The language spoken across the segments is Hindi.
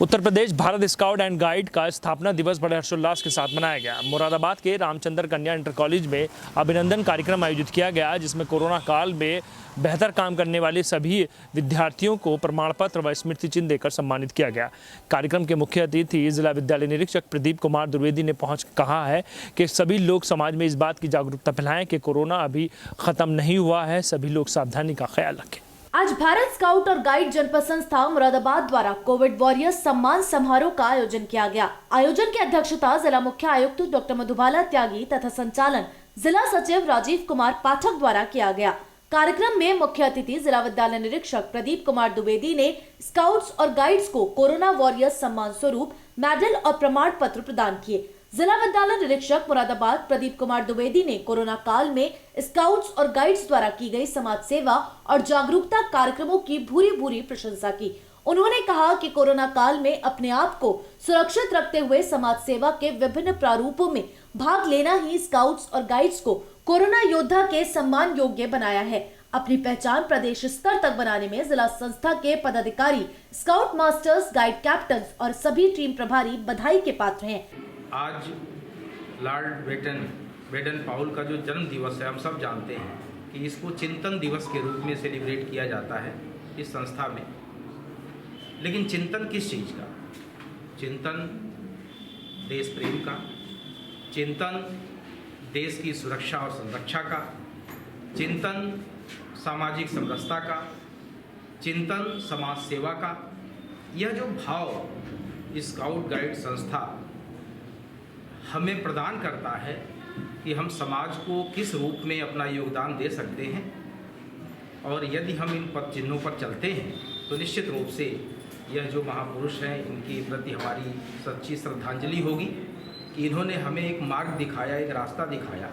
Uttar Pradesh Bharat scout and guide का स्थापना दिवस बड़े हर्षोल्लास के साथ मनाया गया। मुरादाबाद के रामचंद्र कन्या इंटर कॉलेज में अभिनंदन कार्यक्रम आयोजित किया गया, जिसमें कोरोना काल में बेहतर काम करने वाले सभी विद्यार्थियों को प्रमाण पत्र व स्मृति चिन्ह देकर सम्मानित किया गया। कार्यक्रम के मुख्य अतिथि जिला विद्यालय निरीक्षक प्रदीप कुमार द्विवेदी ने पहुंच कहा है कि सभी लोग समाज में इस बात की जागरूकता फैलाएं कि कोरोना अभी खत्म नहीं हुआ है, सभी लोग सावधानी का ख्याल रखें। आज भारत स्काउट और गाइड जनपद संस्था मुरादाबाद द्वारा कोविड वॉरियर्स सम्मान समारोह का आयोजन किया गया। आयोजन की अध्यक्षता जिला मुख्य आयुक्त डॉक्टर मधुबाला त्यागी तथा संचालन जिला सचिव राजीव कुमार पाठक द्वारा किया गया। कार्यक्रम में मुख्य अतिथि जिला विद्यालय निरीक्षक प्रदीप कुमार द्विवेदी ने स्काउट्स और गाइड्स को कोरोना वॉरियर्स सम्मान स्वरूप मेडल और प्रमाण पत्र प्रदान किए। जिला विद्यालय निरीक्षक मुरादाबाद प्रदीप कुमार द्विवेदी ने कोरोना काल में स्काउट्स और गाइड्स द्वारा की गई समाज सेवा और जागरूकता कार्यक्रमों की भूरी भूरी प्रशंसा की। उन्होंने कहा कि कोरोना काल में अपने आप को सुरक्षित रखते हुए समाज सेवा के विभिन्न प्रारूपों में भाग लेना ही स्काउट्स और गाइड्स को कोरोना योद्धा के सम्मान योग्य बनाया है। अपनी पहचान प्रदेश स्तर तक बनाने में जिला संस्था के पदाधिकारी, स्काउट मास्टर्स, गाइड कैप्टन और सभी टीम प्रभारी बधाई के पात्र हैं। आज लॉर्ड बेटन पाउल का जो जन्म दिवस है, हम सब जानते हैं कि इसको चिंतन दिवस के रूप में सेलिब्रेट किया जाता है इस संस्था में। लेकिन चिंतन किस चीज़ का? चिंतन देश प्रेम का, चिंतन देश की सुरक्षा और संरक्षा का, चिंतन सामाजिक समरसता का, चिंतन समाज सेवा का। यह जो भाव स्काउट गाइड संस्था हमें प्रदान करता है कि हम समाज को किस रूप में अपना योगदान दे सकते हैं, और यदि हम इन पद चिन्हों पर चलते हैं तो निश्चित रूप से यह जो महापुरुष हैं इनके प्रति हमारी सच्ची श्रद्धांजलि होगी कि इन्होंने हमें एक मार्ग दिखाया, एक रास्ता दिखाया,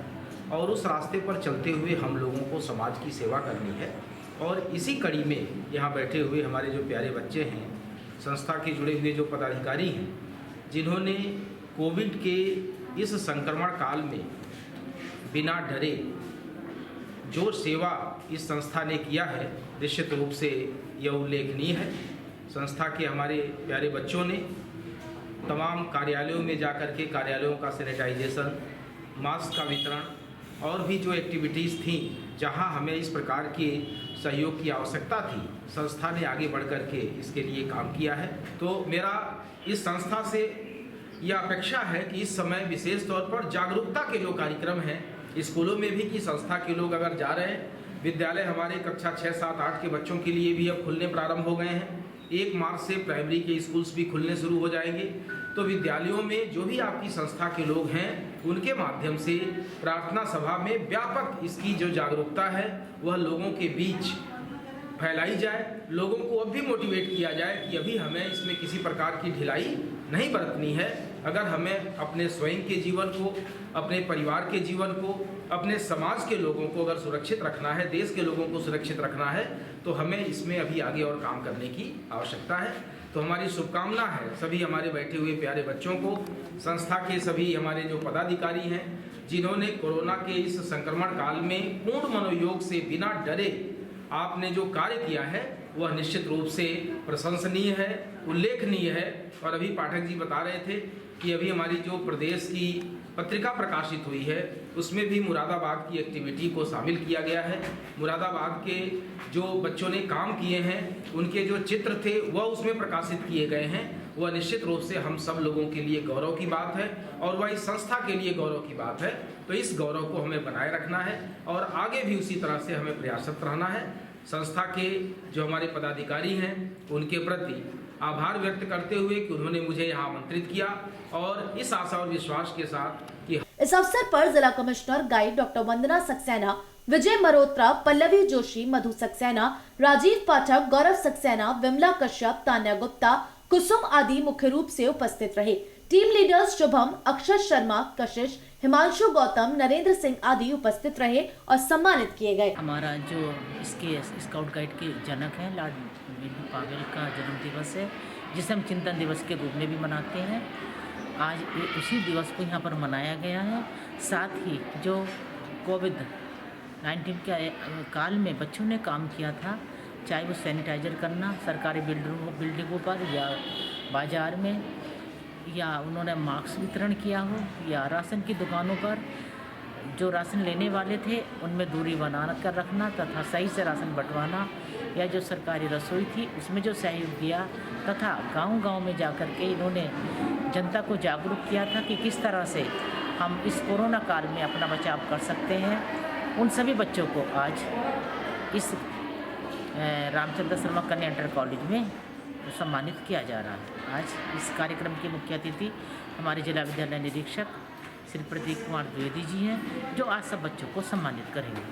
और उस रास्ते पर चलते हुए हम लोगों को समाज की सेवा करनी है। और इसी कड़ी में यहाँ बैठे हुए हमारे जो प्यारे बच्चे हैं, संस्था के जुड़े हुए जो पदाधिकारी हैं, जिन्होंने कोविड के इस संक्रमण काल में बिना डरे जो सेवा इस संस्था ने किया है, निश्चित रूप से यह उल्लेखनीय है। संस्था के हमारे प्यारे बच्चों ने तमाम कार्यालयों में जाकर के कार्यालयों का सैनिटाइजेशन, मास्क का वितरण और भी जो एक्टिविटीज़ थी, जहां हमें इस प्रकार के सहयोग की आवश्यकता थी, संस्था ने आगे बढ़ कर के इसके लिए काम किया है। तो मेरा इस संस्था से यह अपेक्षा है कि इस समय विशेष तौर पर जागरूकता के जो कार्यक्रम हैं स्कूलों में भी, कि संस्था के लोग अगर जा रहे हैं, विद्यालय हमारे कक्षा 6, 7, 8 के बच्चों के लिए भी अब खुलने प्रारंभ हो गए हैं। 1 मार्च से प्राइमरी के स्कूल्स भी खुलने शुरू हो जाएंगे। तो विद्यालयों में जो भी आपकी संस्था के लोग हैं, उनके माध्यम से प्रार्थना सभा में व्यापक इसकी जो जागरूकता है वह लोगों के बीच फैलाई जाए, लोगों को अब भी मोटिवेट किया जाए कि अभी हमें इसमें किसी प्रकार की ढिलाई नहीं बरतनी है। अगर हमें अपने स्वयं के जीवन को, अपने परिवार के जीवन को, अपने समाज के लोगों को अगर सुरक्षित रखना है, देश के लोगों को सुरक्षित रखना है, तो हमें इसमें अभी आगे और काम करने की आवश्यकता है। तो हमारी शुभकामना है सभी हमारे बैठे हुए प्यारे बच्चों को, संस्था के सभी हमारे जो पदाधिकारी हैं, जिन्होंने कोरोना के इस संक्रमण काल में पूर्ण मनोयोग से बिना डरे आपने जो कार्य किया है वह निश्चित रूप से प्रशंसनीय है, उल्लेखनीय है। और अभी पाठक जी बता रहे थे कि अभी हमारी जो प्रदेश की पत्रिका प्रकाशित हुई है उसमें भी मुरादाबाद की एक्टिविटी को शामिल किया गया है। मुरादाबाद के जो बच्चों ने काम किए हैं, उनके जो चित्र थे वह उसमें प्रकाशित किए गए हैं। वह निश्चित रूप से हम सब लोगों के लिए गौरव की बात है, और वह इस संस्था के लिए गौरव की बात है। तो इस गौरव को हमें बनाए रखना है और आगे भी उसी तरह से हमें प्रयासरत रहना है। संस्था के जो हमारे पदाधिकारी हैं उनके प्रति आभार व्यक्त करते हुए कि उन्होंने मुझे यहाँ आमंत्रित किया, और इस आशा और विश्वास के साथ कि इस अवसर पर जिला कमिश्नर गाइड डॉक्टर वंदना सक्सेना, विजय मल्होत्रा, पल्लवी जोशी, मधु सक्सेना, राजीव पाठक, गौरव सक्सेना, विमला कश्यप, तान्या गुप्ता, कुसुम आदि मुख्य रूप से उपस्थित रहे। टीम लीडर्स शुभम, अक्षर शर्मा, कशिश, हिमांशु गौतम, नरेंद्र सिंह आदि उपस्थित रहे और सम्मानित किए गए। हमारा जो इसके स्काउट गाइड के जनक हैं लॉर्ड बेटन पावेल का जन्म दिवस है, जिसे हम चिंतन दिवस के रूप में भी मनाते हैं। आज उसी दिवस को यहाँ पर मनाया गया है। साथ ही जो कोविड-19 के काल में बच्चों ने काम किया था, चाहे वो सैनिटाइजर करना सरकारी बिल्डिंगों पर या बाज़ार में, या उन्होंने मास्क वितरण किया हो, या राशन की दुकानों पर जो राशन लेने वाले थे उनमें दूरी बना कर रखना तथा सही से राशन बंटवाना, या जो सरकारी रसोई थी उसमें जो सहयोग किया, तथा गांव-गांव में जाकर के इन्होंने जनता को जागरूक किया था कि किस तरह से हम इस कोरोना काल में अपना बचाव कर सकते हैं। उन सभी बच्चों को आज इस रामचंद्र शर्मा कन्या इंटर कॉलेज में सम्मानित किया जा रहा है। आज इस कार्यक्रम के मुख्य अतिथि हमारे जिला विद्यालय निरीक्षक श्री प्रदीप कुमार द्विवेदी जी हैं, जो आज सब बच्चों को सम्मानित करेंगे।